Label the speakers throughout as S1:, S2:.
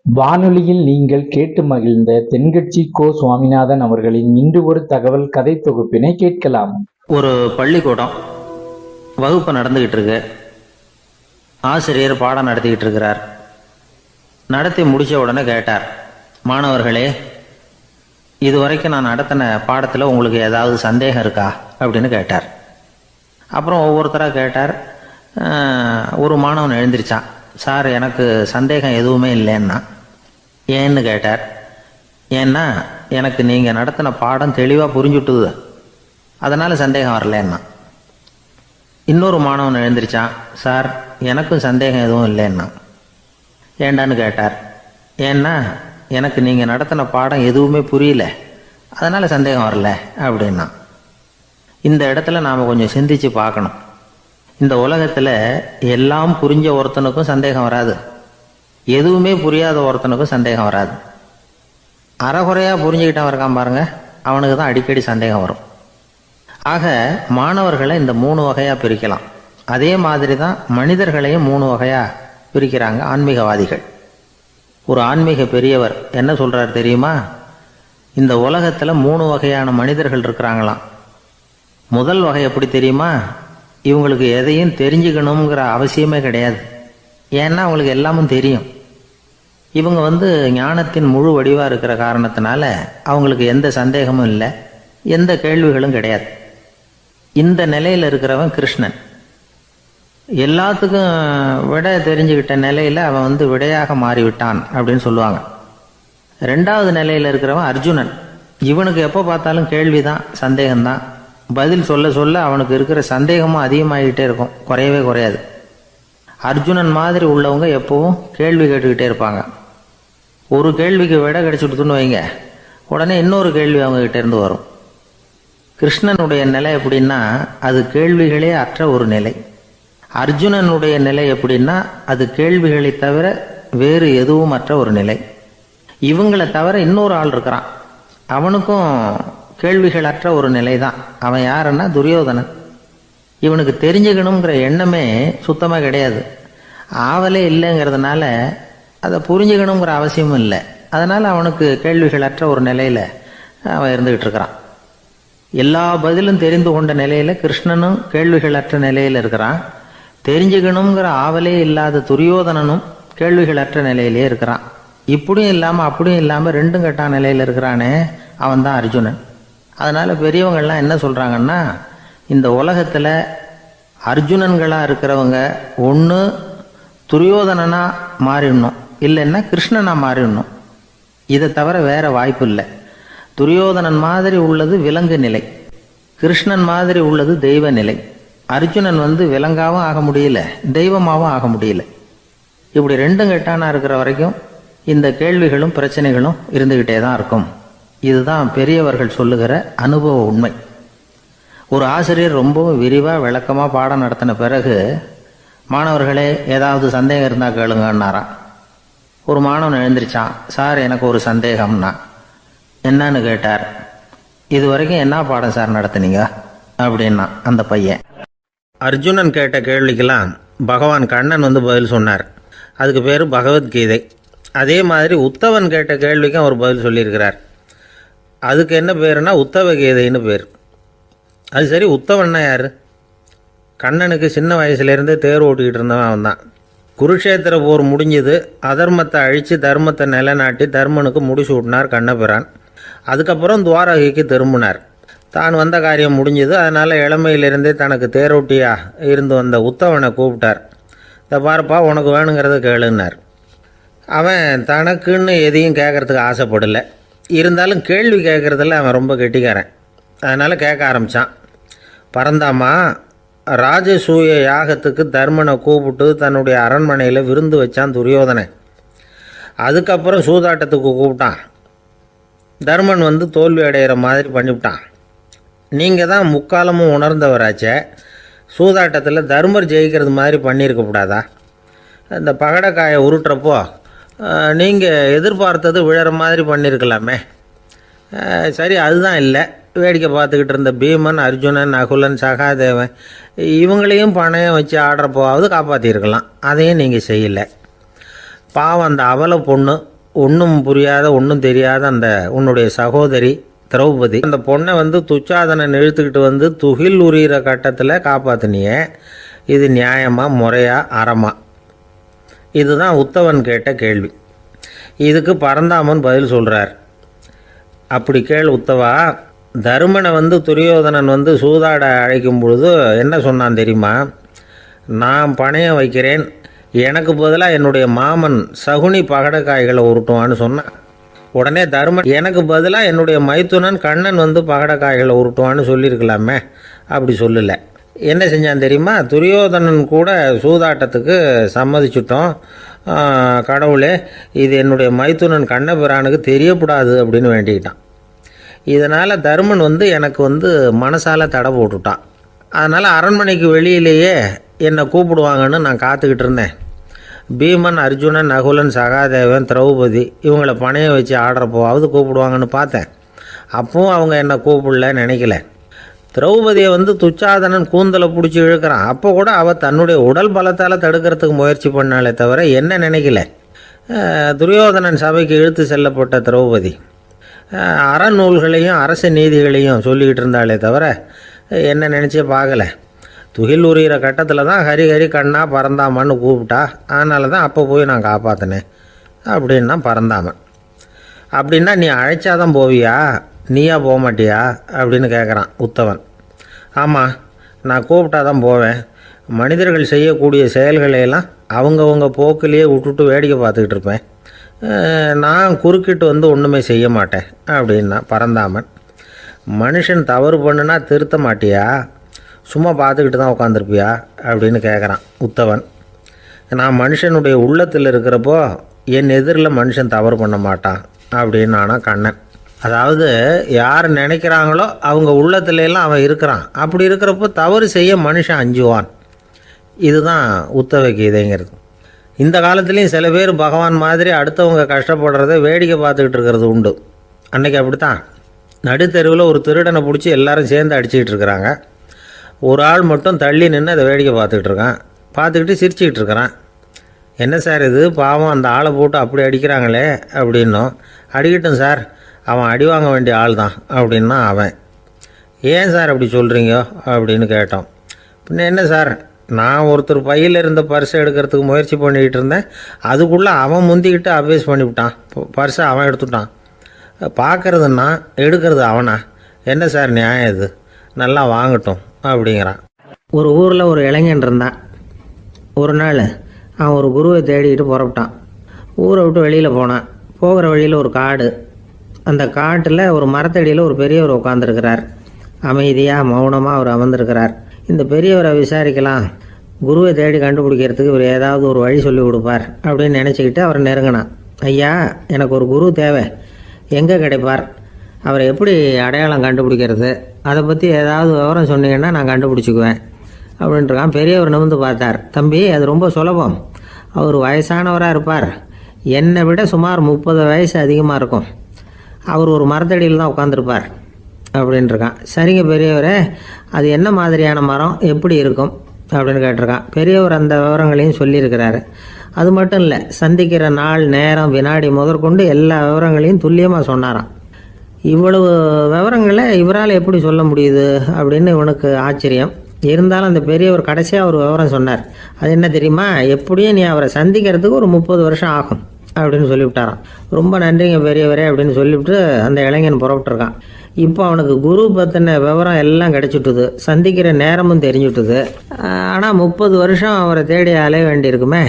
S1: வானொலியில் நீங்கள் கேட்டு மகிழ்ந்த தென்கட்சி கோ. சுவாமிநாதன் அவர்களின் இன்று ஒரு தகவல் கதை தொகுப்பினை கேட்கலாம்.
S2: ஒரு பள்ளிக்கூடம் வகுப்பு நடந்துகிட்டு இருக்கு. ஆசிரியர் பாடம் நடத்திக்கிட்டு இருக்கிறார். நடத்தி முடிச்ச உடனே கேட்டார், மாணவர்களே, இதுவரைக்கும் நான் நடத்தின பாடத்தில் உங்களுக்கு ஏதாவது சந்தேகம் இருக்கா அப்படின்னு கேட்டார். அப்புறம் ஒவ்வொருத்தராக கேட்டார். ஒரு மாணவன் எழுந்திருச்சான். சார், எனக்கு சந்தேகம் எதுவுமே இல்லைன்னா. ஏன்னு கேட்டார். ஏன்னா எனக்கு நீங்கள் நடத்தின பாடம் தெளிவாக புரிஞ்சுட்டுது, அதனால் சந்தேகம் வரலன்னா. இன்னொரு மாணவன் எழுந்திருச்சான். சார், எனக்கும் சந்தேகம் எதுவும் இல்லைன்னா. ஏண்டான்னு கேட்டார். ஏன்னா எனக்கு நீங்கள் நடத்தின பாடம் எதுவுமே புரியல, அதனால் சந்தேகம் வரல அப்படின்னா. இந்த இடத்துல நாம் கொஞ்சம் சிந்திச்சு பார்க்கணும். இந்த உலகத்தில் எல்லாம் புரிஞ்ச ஒருத்தனுக்கும் சந்தேகம் வராது, எதுவுமே புரியாத ஒருத்தனுக்கும் சந்தேகம் வராது. அறகுறையாக புரிஞ்சுக்கிட்டவன் இருக்கான் பாருங்க, அவனுக்கு தான் அடிக்கடி சந்தேகம் வரும். ஆக மாணவர்களை இந்த 3 வகையாக பிரிக்கலாம். அதே மாதிரி தான் மனிதர்களையும் 3 வகையாக பிரிக்கிறாங்க ஆன்மீகவாதிகள். ஒரு ஆன்மீக பெரியவர் என்ன சொல்கிறார் தெரியுமா? இந்த உலகத்தில் 3 வகையான மனிதர்கள் இருக்கிறாங்களாம். முதல் வகை எப்படி தெரியுமா? இவங்களுக்கு எதையும் தெரிஞ்சுக்கணுங்கிற அவசியமே கிடையாது. ஏன்னா அவங்களுக்கு எல்லாமும் தெரியும். இவங்க ஞானத்தின் முழு வடிவாக இருக்கிற காரணத்தினால அவங்களுக்கு எந்த சந்தேகமும் இல்லை, எந்த கேள்விகளும் கிடையாது. இந்த நிலையில் இருக்கிறவன் கிருஷ்ணன். எல்லாத்துக்கும் விட தெரிஞ்சுக்கிட்ட நிலையில் அவன் விடையாக மாறிவிட்டான் அப்படின்னு சொல்லுவாங்க. 2வது நிலையில் இருக்கிறவன் அர்ஜுனன். இவனுக்கு எப்போ பார்த்தாலும் கேள்விதான், சந்தேகம்தான். பதில் சொல்ல சொல்ல அவனுக்கு இருக்கிற சந்தேகமும் அதிகமாகிக்கிட்டே இருக்கும், குறையவே குறையாது. அர்ஜுனன் மாதிரி உள்ளவங்க எப்பவும் கேள்வி கேட்டுக்கிட்டே இருப்பாங்க. ஒரு கேள்விக்கு விட கிடைச்சுட்டுன்னு வைங்க, உடனே இன்னொரு கேள்வி அவங்ககிட்ட இருந்து வரும். கிருஷ்ணனுடைய நிலை எப்படின்னா அது கேள்விகளே அற்ற ஒரு நிலை. அர்ஜுனனுடைய நிலை எப்படின்னா அது கேள்விகளை தவிர வேறு எதுவும் அற்ற ஒரு நிலை. இவங்களை தவிர இன்னொரு ஆள் இருக்கிறான், அவனுக்கும் கேள்விகள் அற்ற ஒரு நிலை தான். அவன் யாருன்னா துரியோதனன். இவனுக்கு தெரிஞ்சுக்கணுங்கிற எண்ணமே சுத்தமாக கிடையாது. ஆவலே இல்லைங்கிறதுனால அதை புரிஞ்சுக்கணுங்கிற அவசியமும் இல்லை. அதனால் அவனுக்கு கேள்விகள் அற்ற ஒரு நிலையில் அவன் இருந்துக்கிட்டு இருக்கிறான். எல்லா பதிலும் தெரிந்து கொண்ட நிலையில் கிருஷ்ணனும் கேள்விகள் அற்ற நிலையில் இருக்கிறான். தெரிஞ்சுக்கணுங்கிற ஆவலே இல்லாத துரியோதனனும் கேள்விகள் அற்ற நிலையிலே இருக்கிறான். இப்படியும் இல்லாமல் அப்படியும் இல்லாமல் 2ம் கெட்ட நிலையில் இருக்கிறானே, அவன் தான் அர்ஜுனன். அதனால் பெரியவங்கள்லாம் என்ன சொல்கிறாங்கன்னா, இந்த உலகத்தில் அர்ஜுனன்களாக இருக்கிறவங்க ஒன்று துரியோதனனாக மாறிடணும், இல்லைன்னா கிருஷ்ணனாக மாறிடணும். இதை தவிர வேற வாய்ப்பு இல்லை. துரியோதனன் மாதிரி உள்ளது விலங்கு நிலை, கிருஷ்ணன் மாதிரி உள்ளது தெய்வ நிலை. அர்ஜுனன் விலங்காவும் ஆக முடியல, தெய்வமாகவும் ஆக முடியல. இப்படி 2ம் கெட்டானா இருக்கிற வரைக்கும் இந்த கேள்விகளும் பிரச்சனைகளும் இருந்துக்கிட்டே தான் இருக்கும். இதுதான் பெரியவர்கள் சொல்லுகிற அனுபவ உண்மை. ஒரு ஆசிரியர் ரொம்பவும் விரிவாக விளக்கமாக பாடம் நடத்தின பிறகு, மாணவர்களே, ஏதாவது சந்தேகம் இருந்தால் கேளுங்கன்னாராம். ஒரு மாணவன் எழுந்திருச்சான். சார், எனக்கு ஒரு சந்தேகம்னா. என்னன்னு கேட்டார். இது வரைக்கும் என்ன பாடம் சார் நடத்துனீங்க அப்படின்னா அந்த பையன். அர்ஜுனன் கேட்ட கேள்விக்கெல்லாம் பகவான் கண்ணன் பதில் சொன்னார். அதுக்கு பேர் பகவத்கீதை. அதே மாதிரி உத்தவன் கேட்ட கேள்விக்கும் அவர் பதில் சொல்லியிருக்கிறார். அதுக்கு என்ன பேருனா உத்தவ கீதைன்னு பேர். அது சரி, உத்தவன்னா யார்? கண்ணனுக்கு சின்ன வயசுலேருந்தே தேர் ஓட்டிக்கிட்டு இருந்தவன் அவன் தான். குருஷேத்திர போர் முடிஞ்சது. அதர்மத்தை அழித்து தர்மத்தை நிலைநாட்டி தர்மனுக்கு முடிச்சு விட்டினார் கண்ணபிரான். அதுக்கப்புறம் துவாரகைக்கு திரும்பினார். தான் வந்த காரியம் முடிஞ்சது. அதனால் இளமையிலிருந்தே தனக்கு தேரோட்டியாக இருந்து வந்த உத்தவனை கூப்பிட்டார். இதை பாருப்பா, உனக்கு வேணுங்கிறத கேளுன்னார். அவன் தனக்குன்னு எதையும் கேட்குறதுக்கு ஆசைப்படலை. இருந்தாலும் கேள்வி கேட்குறதில்ல அவன் ரொம்ப கெட்டிக்காரன். அதனால் கேட்க ஆரம்பித்தான். பரந்தாமா, ராஜசூய யாகத்துக்கு தர்மனை கூப்பிட்டு தன்னுடைய அரண்மனையில் விருந்து வச்சான் துரியோதனன். அதுக்கப்புறம் சூதாட்டத்துக்கு கூப்பிட்டான். தர்மன் தோல்வி அடைகிற மாதிரி பண்ணிவிட்டான். நீங்கள் தான் முக்காலமும் உணர்ந்தவராச்சே, சூதாட்டத்தில் தர்மர் ஜெயிக்கிறது மாதிரி பண்ணியிருக்கக்கூடாதா? இந்த பகடைக்காயை உருட்டுறப்போ நீங்கள் எதிர்பார்த்தது விழற மாதிரி பண்ணியிருக்கலாமே. சரி, அதுதான் இல்லை. வேடிக்கை பார்த்துக்கிட்டு இருந்த பீமன், அர்ஜுனன், நகுலன், சகாதேவன் இவங்களையும் பணையம் வச்சு ஆடுறப்போவாவது காப்பாற்றிருக்கலாம். அதையும் நீங்கள் செய்யலை. பாவம் அந்த அவல பொண்ணு ஒன்றும் புரியாத ஒன்றும் தெரியாத அந்த உன்னுடைய சகோதரி திரௌபதி, அந்த பொண்ணை வந்து துச்சாதனன் இழுத்துக்கிட்டு வந்து துகில் உரிகிற கட்டத்தில் காப்பாற்றினியே, இது நியாயமா, முறையா, அறமா? இதுதான் உத்தவன் கேட்ட கேள்வி. இதுக்கு பரந்தாமன் பதில் சொல்கிறார். அப்படி கேள் உத்தவா, தருமனை வந்து துரியோதனன் வந்து சூதாட அழைக்கும் பொழுது என்ன சொன்னான் தெரியுமா? நான் பணையம் வைக்கிறேன், எனக்கு பதிலாக என்னுடைய மாமன் சகுனி பகடக்காய்களை உருட்டுவான்னு சொன்னான். உடனே தருமன் எனக்கு பதிலாக என்னுடைய மைத்துனன் கண்ணன் வந்து பகடக்காய்களை உருட்டுவான்னு சொல்லியிருக்கலாமே, அப்படி சொல்லலை. என்ன செஞ்சான் தெரியுமா? துரியோதனன் கூட சூதாட்டத்துக்கு சம்மதிச்சுட்டோம், கடவுளே இது என்னுடைய மைத்துனன் கண்ணபிரானுக்கு தெரியக்கூடாது அப்படின்னு வேண்டிக்கிட்டான். இதனால் தருமன் வந்து எனக்கு வந்து மனசால் தடை போட்டுட்டான். அதனால் அரண்மனைக்கு வெளியிலேயே என்னை கூப்பிடுவாங்கன்னு நான் காத்துக்கிட்டு இருந்தேன். பீமன், அர்ஜுனன், நகுலன், சகாதேவன், திரௌபதி இவங்களை பணையம் வச்சு ஆடுறப்போவாவது கூப்பிடுவாங்கன்னு பார்த்தேன். அப்பவும் அவங்க என்னை கூப்பிடல, நினைக்கல. திரௌபதியை வந்து துச்சாதனன் கூந்தலை பிடிச்சி இழுக்கிறான், அப்போ கூட அவள் தன்னுடைய உடல் பலத்தால் தடுக்கிறதுக்கு முயற்சி பண்ணாலே தவிர என்ன நினைக்கல. துரியோதனன் சபைக்கு இழுத்து செல்லப்பட்ட திரௌபதி அறநூல்களையும் அரச நீதிகளையும் சொல்லிக்கிட்டு இருந்தாலே தவிர என்ன நினச்சே பார்க்கல. துகில் உரிகிற கட்டத்தில் தான் ஹரி ஹரி கண்ணா பரந்தாமன்னு கூப்பிட்டா, அதனால தான் அப்போ போய் நான் காப்பாற்றினேன் அப்படின்னா பரந்தாமன். அப்படின்னா நீ அழைச்சாதான் போவியா, நீயா போக மாட்டியா அப்படின்னு கேட்குறான் உத்தவன். ஆமாம், நான் கூப்பிட்டா தான் போவேன். மனிதர்கள் செய்யக்கூடிய செயல்களையெல்லாம் அவங்கவுங்க போக்கிலேயே விட்டுட்டு வேடிக்கை பார்த்துக்கிட்டு இருப்பேன். நான் குறுக்கிட்டு வந்து ஒன்றுமே செய்ய மாட்டேன் அப்படின்னா பரந்தாமன். மனுஷன் தவறு பண்ணுனா திருத்த மாட்டியா, சும்மா பார்த்துக்கிட்டு தான் உட்காந்துருப்பியா அப்படின்னு கேட்குறான் உத்தவன். நான் மனுஷனுடைய உள்ளத்தில் இருக்கிறப்போ என் எதிரில் மனுஷன் தவறு பண்ண மாட்டான் அப்படின்னு ஆனா கண்ணன். அதாவது யார் நினைக்கிறாங்களோ அவங்க உள்ளத்துலலாம் அவன் இருக்கிறான். அப்படி இருக்கிறப்போ தவறு செய்ய மனுஷன் அஞ்சுவான். இதுதான் உத்தவ கீதைங்கிறது. இந்த காலத்துலேயும் சில பேர் பகவான் மாதிரி அடுத்தவங்க கஷ்டப்படுறத வேடிக்கை பார்த்துக்கிட்டு இருக்கிறது உண்டு. அன்றைக்கி அப்படித்தான் நடுத்தெருவில் ஒரு திருடனை பிடிச்சி எல்லாரும் சேர்ந்து அடிச்சுக்கிட்டு இருக்கிறாங்க. ஒரு ஆள் மட்டும் தள்ளி நின்று அதை வேடிக்கை பார்த்துக்கிட்டு இருக்கான். பார்த்துக்கிட்டு சிரிச்சுக்கிட்டு இருக்கிறான். என்ன சார் இது, பாவம் அந்த ஆளை போட்டு அப்படி அடிக்கிறாங்களே அப்படின்னும். அடிக்கட்டும் சார், அவன் அடி வாங்க வேண்டிய ஆள் தான் அப்படின்னா அவன். ஏன் சார் அப்படி சொல்கிறீங்க அப்படின்னு கேட்டோம். பின்ன என்ன சார், நான் ஒருத்தர் பையில் இருந்த பர்ஸை எடுக்கிறதுக்கு முயற்சி பண்ணிக்கிட்டு இருந்தேன், அதுக்குள்ளே அவன் முந்திக்கிட்டு அபேஸ் பண்ணிவிட்டான், பர்ஸை அவன் எடுத்துட்டான். பார்க்குறதுன்னா எடுக்கிறது அவனா? என்ன சார் நியாயம் இது, நல்லா வாங்கட்டும் அப்படிங்கிறான்.
S3: ஒரு ஊரில் ஒரு இளைஞன் இருந்தான். ஒரு நாள் அவன் ஒரு குருவை தேடிக்கிட்டு புறப்பட்டான். ஊரை விட்டு வெளியில் போனான். போகிற வழியில் ஒரு காடு. அந்த காட்டில் ஒரு மரத்தடியில் ஒரு பெரியவர் உட்காந்துருக்கிறார். அமைதியாக மௌனமாக அவர் அமர்ந்திருக்கிறார். இந்த பெரியவரை விசாரிக்கலாம், குருவை தேடி கண்டுபிடிக்கிறதுக்கு இவர் ஏதாவது ஒரு வழி சொல்லி கொடுப்பார் அப்படின்னு நினச்சிக்கிட்டு அவர் நெருங்கினான். ஐயா, எனக்கு ஒரு குரு தேவை, எங்கே கிடைப்பார், அவரை எப்படி அடையாளம் கண்டுபிடிக்கிறது, அதை பற்றி ஏதாவது விவரம் சொன்னீங்கன்னா நான் கண்டுபிடிச்சிக்குவேன் அப்படின்ட்டுருக்கான். பெரியவர் நிமிர்ந்து பார்த்தார். தம்பி, அது ரொம்ப சுலபம். அவர் வயசானவராக இருப்பார், என்னை விட சுமார் 30 வயசு அதிகமாக இருக்கும். அவர் ஒரு மரத்தடியில் தான் உட்காந்துருப்பார் அப்படின்ட்டுருக்கான். சரிங்க பெரியவரே, அது என்ன மாதிரியான மரம், எப்படி இருக்கும் அப்படின்னு கேட்டிருக்கான். பெரியவர் அந்த விவரங்களையும் சொல்லியிருக்கிறாரு. அது மட்டும் இல்லை, சந்திக்கிற நாள், நேரம், வினாடி முதற்கொண்டு எல்லா விவரங்களையும் துல்லியமாக சொன்னாராம். இவ்வளவு விவரங்களை இவரால் எப்படி சொல்ல முடியுது அப்படின்னு இவனுக்கு ஆச்சரியம். இருந்தாலும் அந்த பெரியவர் கடைசியாக ஒரு விவரம் சொன்னார். அது என்ன தெரியுமா, எப்படியும் நீ அவரை சந்திக்கிறதுக்கு ஒரு 30 வருஷம் ஆகும் அப்படின்னு சொல்லிவிட்டாராம். ரொம்ப நன்றிங்க பெரியவரே அப்படின்னு சொல்லிவிட்டு அந்த இளைஞன் புறப்பட்டுருக்கான். இப்போ அவனுக்கு குரு பற்றின விவரம் எல்லாம் கிடைச்சிட்டுது, சந்திக்கிற நேரமும் தெரிஞ்சுட்டுது. ஆனால் 30 வருஷம் அவரை தேடி அலைய வேண்டியிருக்குமே.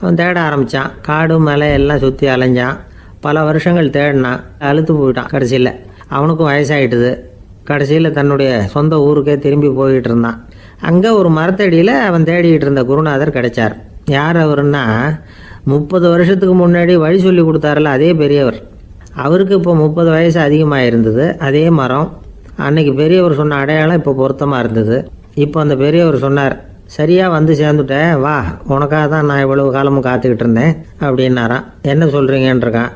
S3: அவன் தேட ஆரம்பித்தான். காடு மலை எல்லாம் சுற்றி அலைஞ்சான். பல வருஷங்கள் தேடினான், அழுத்து போயிட்டான். கடைசியில் அவனுக்கும் வயசாகிட்டுது. கடைசியில் தன்னுடைய சொந்த ஊருக்கே திரும்பி போய்கிட்டு இருந்தான். அங்கே ஒரு மரத்தடியில் அவன் தேடிக்கிட்டு இருந்த குருநாதர் கிடைச்சார். யார் அவருன்னா, 30 வருஷத்துக்கு முன்னாடி வழி சொல்லி கொடுத்தாருல அதே பெரியவர். அவருக்கு இப்போ 30 வயசு அதிகமாக இருந்தது. அதே மரம், அன்னைக்கு பெரியவர் சொன்ன அடையாளம் இப்போ பொருத்தமாக இருந்தது. இப்போ அந்த பெரியவர் சொன்னார், சரியாக வந்து சேர்ந்துட்டேன், வா, உனக்காக தான் நான் இவ்வளவு காலமும் காத்துக்கிட்டு இருந்தேன் அப்படின்னாரான். என்ன சொல்கிறீங்கன்றிருக்கான்.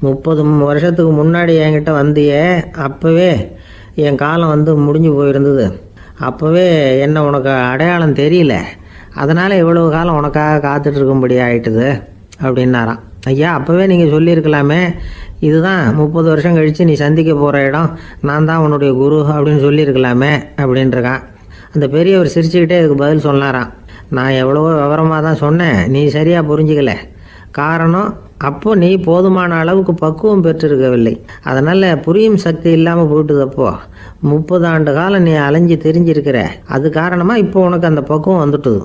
S3: 30 வருஷத்துக்கு முன்னாடி என்கிட்ட வந்தியே, அப்போவே என் காலம் வந்து முடிஞ்சு போயிருந்தது. அப்போவே என்ன உனக்கு அடையாளம் தெரியல, அதனால் இவ்வளவு காலம் உனக்காக காத்துட்ருக்கும்படி ஆயிட்டுது அப்படின்னாரான். ஐயா, அப்போவே நீங்கள் சொல்லியிருக்கலாமே, இதுதான் 30 வருஷம் கழித்து நீ சந்திக்க போகிற இடம், நான் தான் உன்னுடைய குரு அப்படின்னு சொல்லியிருக்கலாமே அப்படின்ட்டுருக்கான். அந்த பெரியவர் சிரிச்சுக்கிட்டே இதுக்கு பதில் சொன்னாராம், நான் எவ்வளவோ விவரமாக தான் சொன்னேன், நீ சரியாக புரிஞ்சிக்கல. காரணம், அப்போ நீ போதுமான அளவுக்கு பக்குவம் பெற்றிருக்கவில்லை. அதனால் புரியும் சக்தி இல்லாமல் போயிட்டுதப்போ 30 ஆண்டு காலம் நீ அலைஞ்சு தெரிஞ்சிருக்கிற. அது காரணமாக இப்போ உனக்கு அந்த பக்குவம் வந்துட்டுது.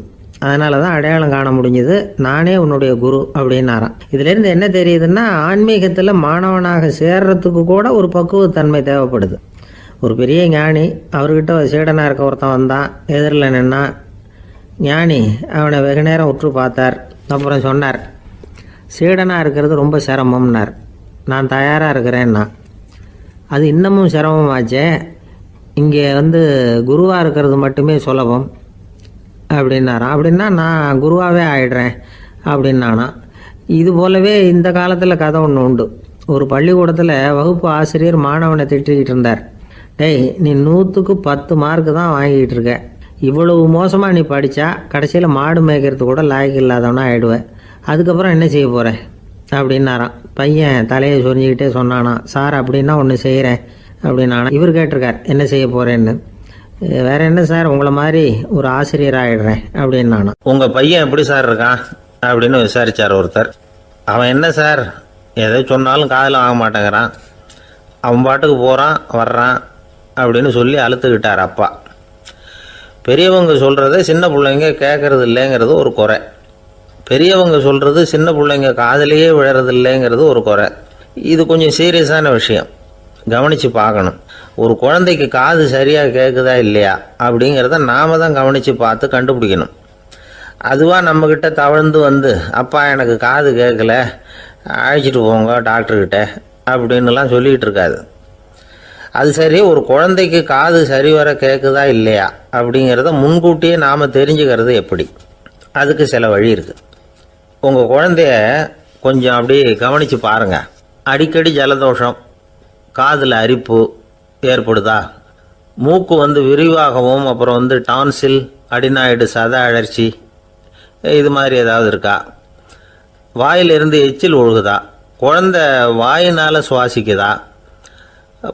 S3: அதனால தான் அடையாளம் காண முடிஞ்சது, நானே உன்னுடைய குரு அப்படின்னாராம். இதுலேருந்து என்ன தெரியுதுன்னா, ஆன்மீகத்தில் மாணவனாக சேர்றதுக்கு கூட ஒரு பக்குவத்தன்மை தேவைப்படுது. ஒரு பெரிய ஞானி, அவர்கிட்ட சீடனாக இருக்க ஒருத்தன் வந்தான், எதிரில் நின்னான். ஞானி அவனை வெகு நேரம் உற்று பார்த்தார். அப்புறம் சொன்னார், சீடனாக இருக்கிறது ரொம்ப சிரமம்னார். நான் தயாராக இருக்கிறேன்னா. அது இன்னமும் சிரமமாச்சே, இங்கே குருவாக இருக்கிறது மட்டுமே சுலபம் அப்படின்னாராம். அப்படின்னா நான் குருவாகவே ஆயிடுறேன் அப்படின்னானா. இது போலவே இந்த காலத்தில் கதை ஒன்று உண்டு. ஒரு பள்ளிக்கூடத்தில் வகுப்பு ஆசிரியர் மாணவனை திட்டிக்கிட்டு இருந்தார். டேய், நீ 100க்கு 10 மார்க்கு தான் வாங்கிக்கிட்டு இருக்க. இவ்வளவு மோசமாக நீ படித்தா கடைசியில் மாடு மேய்க்கிறது கூட லாய்க்கு இல்லாதவனா ஆகிடுவேன். அதுக்கப்புறம் என்ன செய்ய போகிறேன் அப்படின்னாராம். பையன் தலையை சொரிஞ்சிக்கிட்டே சொன்னானா, சார் அப்படின்னா ஒன்று செய்கிறேன் அப்படின்னானா. இவர் கேட்டிருக்கார், என்ன செய்ய போகிறேன்னு. வேற என்ன சார், உங்களை மாதிரி ஒரு ஆசிரியர் ஆகிடுறேன் அப்படின்னானா.
S2: உங்கள் பையன் எப்படி சார் இருக்கான் அப்படின்னு விசாரித்தார் ஒருத்தர். அவன் என்ன சார், எதை சொன்னாலும் காதில் வாங்க மாட்டேங்கிறான், அவன் பாட்டுக்கு போகிறான் வர்றான் அப்படின்னு சொல்லி அழுத்துக்கிட்டார் அப்பா. பெரியவங்க சொல்கிறத சின்ன பிள்ளைங்க கேட்கறது இல்லைங்கிறது ஒரு குறை. பெரியவங்க சொல்கிறது சின்ன பிள்ளைங்க காதிலேயே விழறது இல்லைங்கிறது ஒரு குறை. இது கொஞ்சம் சீரியஸான விஷயம், கவனித்து பார்க்கணும். ஒரு குழந்தைக்கு காது சரியாக கேட்குதா இல்லையா அப்படிங்கிறத நாம் தான் கவனித்து பார்த்து கண்டுபிடிக்கணும். அதுவாக நம்மக்கிட்ட தவழ்ந்து அப்பா எனக்கு காது கேட்கல, அழைச்சிட்டு போங்க டாக்டர்கிட்ட அப்படின்னுலாம் சொல்லிகிட்டு இருக்காது. அது சரி, ஒரு குழந்தைக்கு காது சரிவர கேட்குதா இல்லையா அப்படிங்கிறத முன்கூட்டியே நாம் தெரிஞ்சுக்கிறது எப்படி? அதுக்கு சில வழி இருக்குது. உங்கள் குழந்தைய கொஞ்சம் அப்படி கவனித்து பாருங்கள். அடிக்கடி ஜலதோஷம், காதில் அரிப்பு ஏற்படுதா, மூக்கு விரிவாகவும், அப்புறம் டான்சில், அடினாய்டு, சத அழற்சி, இது மாதிரி ஏதாவது இருக்கா, வாயிலிருந்து எச்சில் ஒழுகுதா, குழந்தை வாயினால் சுவாசிக்குதா,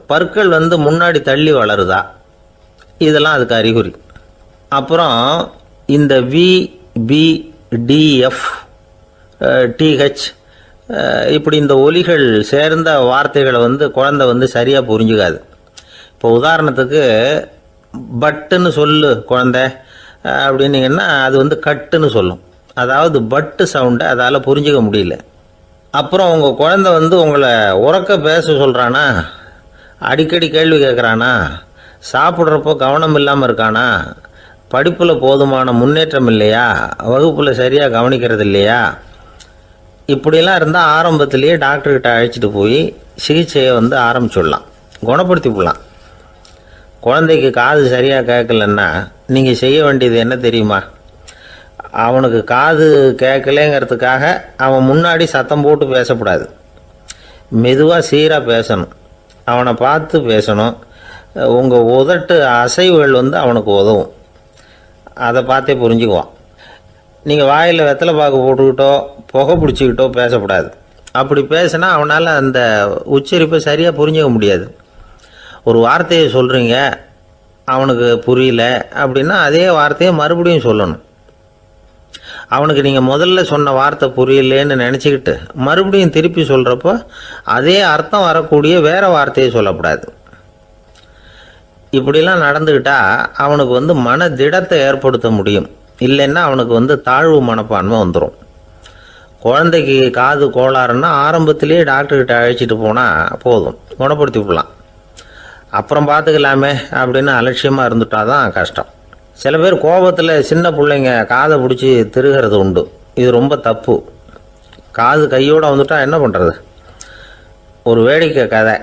S2: பற்கள் முன்னாடி தள்ளி வளருதா, இதெல்லாம் அதுக்கு அறிகுறி. அப்புறம் இந்த VBDF TH இப்படி இந்த ஒலிகள் சேர்ந்த வார்த்தைகளை குழந்தை சரியாக புரிஞ்சுக்காது. இப்போ உதாரணத்துக்கு பட்டுன்னு சொல்லு குழந்தை அப்படின்னீங்கன்னா அது கட்டுன்னு சொல்லும். அதாவது பட்டு சவுண்டை அதால் புரிஞ்சுக்க முடியல. அப்புறம் உங்கள் குழந்தை உங்களை உறக்க பேச சொல்கிறானா, அடிக்கடி கேள்வி கேட்குறானா, சாப்பிட்றப்போ கவனம் இல்லாமல் இருக்கானா, படிப்பில் போதுமான முன்னேற்றம் இல்லையா, வகுப்பில் சரியாக கவனிக்கிறது இல்லையா, இப்படிலாம் இருந்தால் ஆரம்பத்திலேயே டாக்டர்கிட்ட அழைச்சிட்டு போய் சிகிச்சையை ஆரம்பிச்சுடலாம், குணப்படுத்தி விடலாம். குழந்தைக்கு காது சரியாக கேட்கலன்னா நீங்கள் செய்ய வேண்டியது என்ன தெரியுமா? அவனுக்கு காது கேட்கலேங்கிறதுக்காக அவன் முன்னாடி சத்தம் போட்டு பேசக்கூடாது. மெதுவாக சீராக பேசணும், அவனை பார்த்து பேசணும். உங்கள் உதட்டு அசைவுகள் அவனுக்கு உதவும், அதை பார்த்தே புரிஞ்சுக்குவான். நீங்கள் வாயில் வெத்தலை பாக்கு போட்டுக்கிட்டோ புகை பிடிச்சிக்கிட்டோ பேசக்கூடாது. அப்படி பேசினா அவனால் அந்த உச்சரிப்பை சரியாக புரிஞ்சிக்க முடியாது. ஒரு வார்த்தையை சொல்கிறீங்க, அவனுக்கு புரியல அப்படின்னா அதே வார்த்தையை மறுபடியும் சொல்லணும். அவனுக்கு நீங்கள் முதல்ல சொன்ன வார்த்தை புரியலேன்னு நினச்சிக்கிட்டு மறுபடியும் திருப்பி சொல்கிறப்போ அதே அர்த்தம் வரக்கூடிய வேறு வார்த்தையை சொல்லக்கூடாது. இப்படிலாம் நடந்துக்கிட்டால் அவனுக்கு மன திடத்தை ஏற்படுத்த முடியும். இல்லைன்னா அவனுக்கு தாழ்வு மனப்பான்மை வந்துடும். குழந்தைக்கு காது கோளாறுன்னா ஆரம்பத்திலேயே டாக்டர்கிட்ட அழைச்சிட்டு போனால் போதும், குணப்படுத்தி விடலாம். அப்புறம் பார்த்துக்கலாமே அப்படின்னு அலட்சியமாக இருந்துட்டா தான் கஷ்டம். சில பேர் கோபத்தில் சின்ன பிள்ளைங்க காதை பிடிச்சி திருகிறது உண்டு. இது ரொம்ப தப்பு. காது கையோடு வந்துட்டால் என்ன பண்ணுறது? ஒரு வேடிக்கை கதை,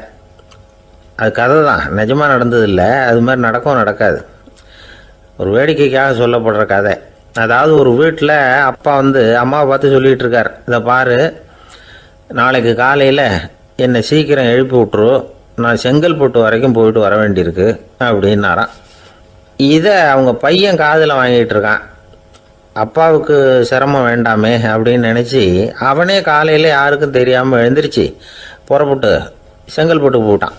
S2: அது கதை தான், நிஜமாக நடந்ததில்லை, அது மாதிரி நடக்கவும் நடக்காது. ஒரு வேடிக்கைக்காக சொல்லப்படுற கதை. அதாவது ஒரு வீட்டில் அப்பா அம்மாவை பார்த்து சொல்லிகிட்டு இருக்கார், இதை பாரு, நாளைக்கு காலையில் என்னை சீக்கிரம் எழுப்பி விட்ரு, நான் செங்கல்பட்டு வரைக்கும் போயிட்டு வர வேண்டியிருக்கு அப்படின்னாராம். இதை அவங்க பையன் காதில் வாங்கிட்டு இருக்கான். அப்பாவுக்கு சிரமம் வேண்டாமே அப்படின்னு நினச்சி அவனே காலையில் யாருக்கும் தெரியாமல் எழுந்திரிச்சு புறப்பட்டு செங்கல்பட்டுக்கு போட்டான்.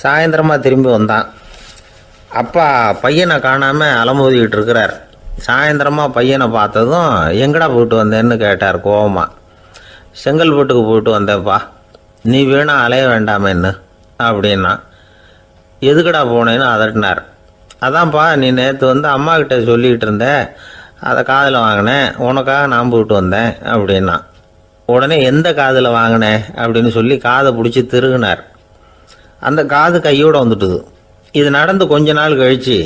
S2: சாயந்தரமாக திரும்பி வந்தான். அப்பா பையனை காணாமல் அலமோதிக்கிட்டு இருக்கிறார். சாயந்தரமாக பையனை பார்த்ததும் எங்கடா போயிட்டு வந்தேன்னு கேட்டார் கோவமாக. செங்கல்பட்டுக்கு போயிட்டு வந்தேன்ப்பா, நீ வேணா அலைய வேண்டாமேன்னு அப்படின்னா. எதுக்கடா போனேன்னு அதட்டினார். அதான்ப்பா நீ நேற்று வந்து அம்மா கிட்ட சொல்லிக்கிட்டு இருந்த, அதை காதில் வாங்கினேன், உனக்காக நான் போயிட்டு வந்தேன் அப்படின்னா. உடனே எந்த காதில் வாங்கினேன் அப்படின்னு சொல்லி காதை பிடிச்சி திருகினார். அந்த காது கையோடு வந்துட்டுது. இது நடந்து கொஞ்ச நாள் கழித்து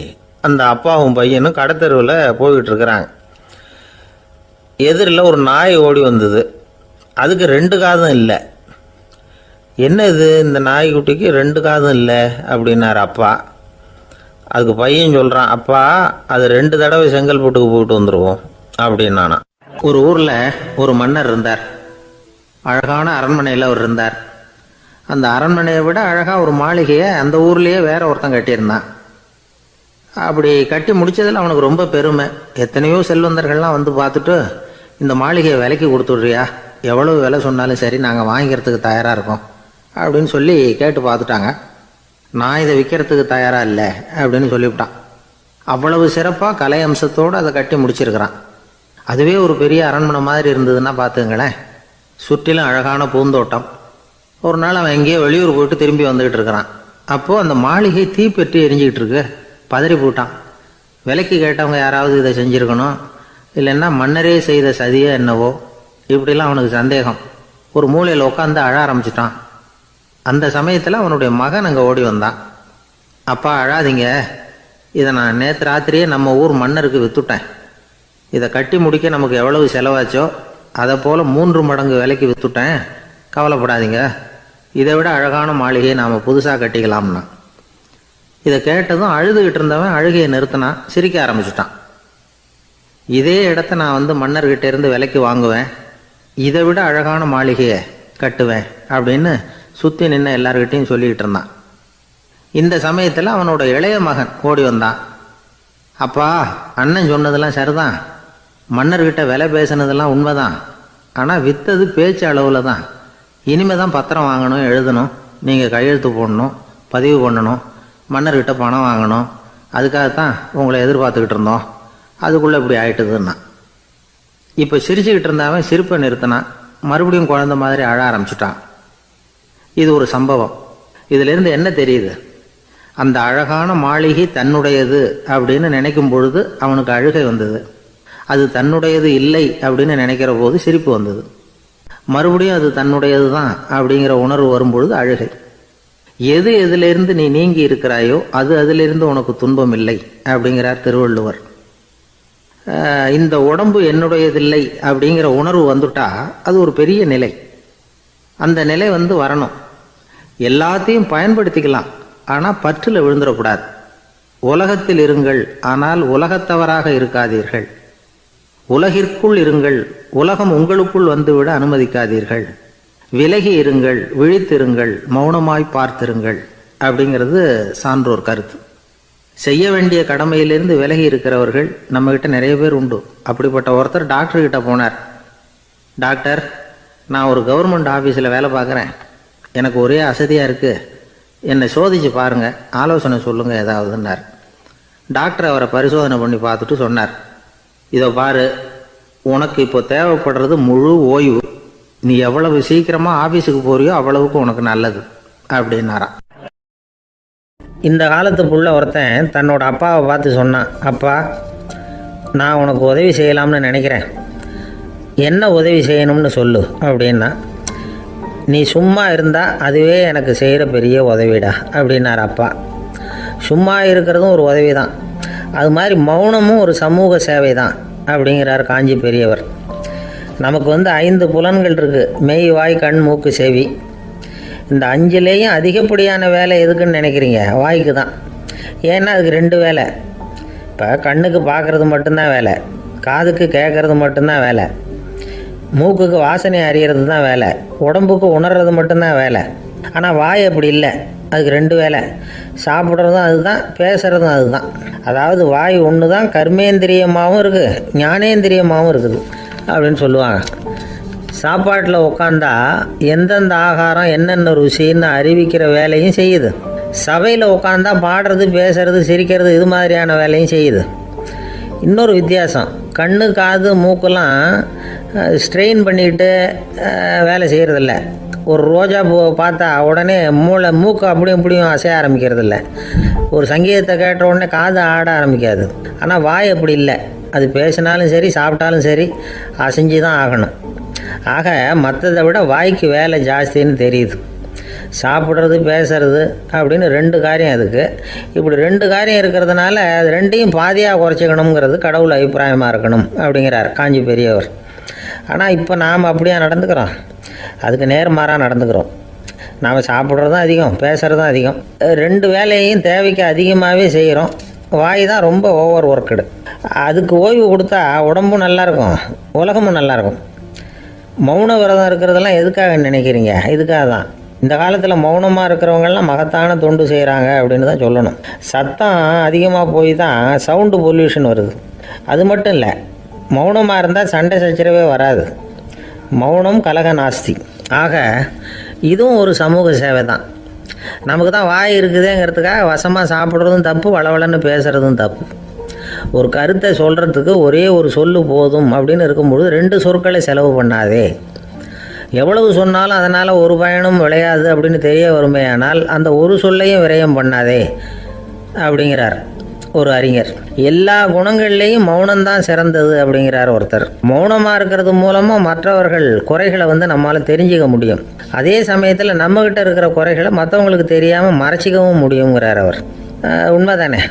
S2: அந்த அப்பாவும் பையனும் கடத்தெருவில் போய்கிட்டு இருக்கிறாங்க. எதிரில் ஒரு நாய் ஓடி வந்தது. அதுக்கு 2 காதும் இல்லை. என்ன இது, இந்த நாய்க்குட்டிக்கு 2 காதும் இல்லை அப்படின்னார் அப்பா. அதுக்கு பையன் சொல்கிறான், அப்பா அது 2 தடவை செங்கல்பட்டுக்கு போயிட்டு வந்துடுவோம் அப்படின்னானா.
S3: ஒரு ஊரில் ஒரு மன்னர் இருந்தார். அழகான அரண்மனையில் அவர் இருந்தார். அந்த அரண்மனையை விட அழகாக ஒரு மாளிகையை அந்த ஊர்லேயே வேற ஒருத்தன் கட்டியிருந்தான். அப்படி கட்டி முடித்ததில் அவனுக்கு ரொம்ப பெருமை. எத்தனையோ செல்வந்தர்கள்லாம் வந்து பார்த்துட்டு, இந்த மாளிகையை விலைக்கு கொடுத்துட்றியா, எவ்வளவு விலை சொன்னாலும் சரி நாங்கள் வாங்கிக்கிறதுக்கு தயாராக இருக்கோம் அப்படின்னு சொல்லி கேட்டு பார்த்துட்டாங்க. நான் இதை விற்கிறதுக்கு தயாராக இல்லை அப்படின்னு சொல்லிவிட்டான். அவ்வளவு சிறப்பாக கலை அம்சத்தோடு அதை கட்டி முடிச்சிருக்கிறான். அதுவே ஒரு பெரிய அரண்மனை மாதிரி இருந்ததுன்னா பார்த்துங்களேன். சுற்றிலும் அழகான பூந்தோட்டம். ஒரு நாள் அவன் எங்கேயோ வெளியூர் போயிட்டு திரும்பி வந்துக்கிட்டு இருக்கிறான். அப்போது அந்த மாளிகை தீப்பெட்டி எரிஞ்சிக்கிட்டு இருக்கு. பதறி போட்டான். விலைக்கு கேட்டவங்க யாராவது இதை செஞ்சுருக்கணும், இல்லைன்னா மன்னரே செய்த சதியே என்னவோ, இப்படிலாம் அவனுக்கு சந்தேகம். ஒரு மூலையில் உட்காந்து அழ ஆரம்பிச்சிட்டான். அந்த சமயத்தில் அவனுடைய மகன் அங்கே ஓடி வந்தான். அப்பா அழாதீங்க, இதை நான் நேற்று ராத்திரியே நம்ம ஊர் மன்னருக்கு விற்றுட்டேன். இதை கட்டி முடிக்க நமக்கு எவ்வளவு செலவாச்சோ அதை போல் 3 மடங்கு விலைக்கு விற்றுட்டேன், கவலைப்படாதீங்க. இதை விட அழகான மாளிகையை நாம் புதுசாக கட்டிக்கலாம்னா. இதை கேட்டதும் அழுதுகிட்டு இருந்தவன் அழுகையை நிறுத்தினான், சிரிக்க ஆரம்பிச்சிட்டான். இதே இடத்த நான் வந்து மன்னர்கிட்ட இருந்து விலைக்கு வாங்குவேன், இதை விட அழகான மாளிகையை கட்டுவேன் அப்படின்னு சுற்றி நின்று எல்லார்கிட்டையும் சொல்லிக்கிட்டு இருந்தான். இந்த சமயத்தில் அவனோட இளைய மகன் ஓடி வந்தான். அப்பா அண்ணன் சொன்னதெல்லாம் சரிதான், மன்னர்கிட்ட விலை பேசினதெல்லாம் உண்மைதான், ஆனால் விற்றது பேச்சு அளவில் தான். இனிமே தான் பத்திரம் வாங்கணும், எழுதணும், நீங்கள் கையெழுத்து போடணும், பதிவு பண்ணணும், மன்னர்கிட்ட பணம் வாங்கணும். அதுக்காகத்தான் உங்களை எதிர்பார்த்துக்கிட்டு இருந்தோம். அதுக்குள்ளே இப்படி ஆயிட்டுதுன்னா. இப்போ சிரிச்சுக்கிட்டு இருந்தவன் சிரிப்பை நிறுத்தினான். மறுபடியும் குழந்தை மாதிரி அழ ஆரம்பிச்சிட்டான். இது ஒரு சம்பவம். இதிலிருந்து என்ன தெரியுது? அந்த அழகான மாளிகை தன்னுடையது அப்படின்னு நினைக்கும் பொழுது அவனுக்கு அழுகை வந்தது. அது தன்னுடையது இல்லை அப்படின்னு நினைக்கிற போது சிரிப்பு வந்தது. மறுபடியும் அது தன்னுடையது தான் அப்படிங்கிற உணர்வு வரும்பொழுது அழுகை. எது எதிலிருந்து நீ நீங்கி இருக்கிறாயோ அது அதிலிருந்து உனக்கு துன்பம் இல்லை அப்படிங்கிறார் திருவள்ளுவர். இந்த உடம்பு என்னுடையதில்லை அப்படிங்கிற உணர்வு வந்துட்டா அது ஒரு பெரிய நிலை. அந்த நிலை வந்து வரணும். எல்லாத்தையும் பயன்படுத்திக்கலாம், ஆனால் பற்றில் விழுந்துடக்கூடாது. உலகத்தில் இருங்கள், ஆனால் உலகத்தவராக இருக்காதீர்கள். உலகிற்குள் இருங்கள், உலகம் உங்களுக்குள் வந்துவிட அனுமதிக்காதீர்கள். விலகி இருங்கள், விழித்திருங்கள், மௌனமாய் பார்த்திருங்கள் அப்படிங்கிறது சான்றோர் கருத்து. செய்ய வேண்டிய கடமையிலிருந்து விலகி இருக்கிறவர்கள் நம்மகிட்ட நிறைய பேர் உண்டு. அப்படிப்பட்ட ஒருத்தர் டாக்டர்கிட்ட போனார். டாக்டர், நான் ஒரு கவர்மெண்ட் ஆஃபீஸில் வேலை பார்க்குறேன், எனக்கு ஒரே அசதியாக இருக்குது, என்னை சோதிச்சு பாருங்கள், ஆலோசனை சொல்லுங்கள் ஏதாவதுன்னார். டாக்டர் அவரை பரிசோதனை பண்ணி பார்த்துட்டு சொன்னார், இதோ பாரு, உனக்கு இப்போ தேவைப்படுறது முழு ஓய்வு. நீ எவ்வளவு சீக்கிரமாக ஆஃபீஸுக்கு போறியோ அவ்வளவுக்கு உனக்கு நல்லது அப்படின்னாராம். இந்த காலத்து புள்ள ஒருத்தன் தன்னோட அப்பாவை பார்த்து சொன்னான், அப்பா நான் உனக்கு உதவி செய்யலாம்னு நினைக்கிறேன், என்ன உதவி செய்யணும்னு சொல்லு அப்படின்னா. நீ சும்மா இருந்தால் அதுவே எனக்கு செய்கிற பெரிய உதவிடா அப்படின்னார் அப்பா. சும்மா இருக்கிறதும் ஒரு உதவி தான், அது மாதிரி மௌனமும் ஒரு சமூக சேவை தான் அப்படிங்கிறார் காஞ்சி பெரியவர். நமக்கு 5 புலன்கள் இருக்குது, மெய், வாய், கண், மூக்கு, செவி. இந்த 5லேயும் அதிகப்படியான வேலை எதுக்குன்னு நினைக்கிறீங்க? வாய்க்கு தான். ஏன்னா அதுக்கு 2 வேலை. இப்போ கண்ணுக்கு பார்க்குறது மட்டும்தான் வேலை, காதுக்கு கேட்குறது மட்டும்தான் வேலை, மூக்குக்கு வாசனை அறியறது தான் வேலை, உடம்புக்கு உணர்றது மட்டும்தான் வேலை. ஆனால் வாய் அப்படி இல்லை. அதுக்கு 2 வேலை, சாப்பிட்றதும் அதுதான், பேசுகிறதும் அதுதான். அதாவது வாய் ஒன்று தான் கர்மேந்திரியமாகவும் இருக்குது, ஞானேந்திரியமாகவும் இருக்குது அப்படின்னு சொல்லுவாங்க. சாப்பாட்டில் உட்காந்தா எந்தெந்த ஆகாரம் என்னென்ன ருசின்னு அறிவிக்கிற வேலையும் செய்யுது. சபையில் உட்காந்தா பாடுறது, பேசுறது, சிரிக்கிறது, இது மாதிரியான வேலையும் செய்யுது. இன்னொரு வித்தியாசம், கண்ணு காது மூக்கெல்லாம் ஸ்ட்ரெயின் பண்ணிட்டு வேலை செய்கிறதில்ல. ஒரு ரோஜா பூவை பார்த்தா உடனே மூக்கு அப்படியும் இப்படியும் அசைய ஆரம்பிக்கிறதில்ல. ஒரு சங்கீதத்தை கேட்ட உடனே காது ஆட ஆரம்பிக்காது. ஆனால் வாய் அப்படி இல்லை, அது பேசினாலும் சரி சாப்பிட்டாலும் சரி அசைஞ்சு தான் ஆகணும். ஆக மற்றதை விட வாய்க்கு வேலை ஜாஸ்தின்னு தெரியுது. சாப்பிட்றது, பேசுறது அப்படின்னு 2 காரியம் அதுக்கு. இப்படி 2 காரியம் இருக்கிறதுனால அது 2ஐயும் பாதியாக குறைச்சிக்கணுங்கிறது கடவுள் அபிப்பிராயமாக இருக்கணும் அப்படிங்கிறார் காஞ்சி பெரியவர். ஆனால் இப்போ நாம் அப்படியா நடந்துக்கிறோம்? அதுக்கு நேர்மாறாக நடந்துக்கிறோம். நாம் சாப்பிட்றதும் அதிகம், பேசுகிறதும் அதிகம். 2 வேலையையும் தேவைக்கு அதிகமாகவே செய்கிறோம். வாய் தான் ரொம்ப ஓவர் ஒர்க்குடு. அதுக்கு ஓய்வு கொடுத்தா உடம்பும் நல்லாயிருக்கும், உலகமும் நல்லாயிருக்கும். மௌன விரதம் இருக்கிறதெல்லாம் எதுக்காக நினைக்கிறீங்க? இதுக்காக தான். இந்த காலத்தில் மௌனமாக இருக்கிறவங்கெல்லாம் மகத்தான தொண்டு செய்கிறாங்க அப்படின்னு தான் சொல்லணும். சத்தம் அதிகமாக போய் தான் சவுண்டு பொல்யூஷன் வருது. அது மட்டும் இல்லை, மௌனமாக இருந்தால் சண்டை சச்சரவே வராது. மௌனம் கலக நாஸ்தி. ஆக இதுவும் ஒரு சமூக சேவை தான். நமக்கு தான் வாய் இருக்குதுங்கிறதுக்காக வசமாக சாப்பிட்றதும் தப்பு, வளவளன்னு பேசுகிறதும் தப்பு. ஒரு கருத்தை சொல்கிறதுக்கு ஒரே ஒரு சொல்லு போதும் அப்படின்னு இருக்கும்பொழுது 2 சொற்களை செலவு பண்ணாதே. எவ்வளவு சொன்னாலும் அதனால் ஒரு பயனும் விளையாது அப்படின்னு தெரிய வருமேயானால் அந்த ஒரு சொல்லையும் விரயம் பண்ணாதே அப்படிங்கிறார் ஒரு அறிஞர். எல்லா குணங்கள்லேயும் மௌனம்தான் சிறந்தது அப்படிங்கிறார் ஒருத்தர். மௌனமாக இருக்கிறது மூலமாக மற்றவர்கள் குறைகளை நம்மளால் தெரிஞ்சிக்க முடியும். அதே சமயத்தில் நம்மக்கிட்ட இருக்கிற குறைகளை மற்றவங்களுக்கு தெரியாமல் மறைச்சிக்கவும் முடியுங்கிறார் அவர். உண்மைதானே?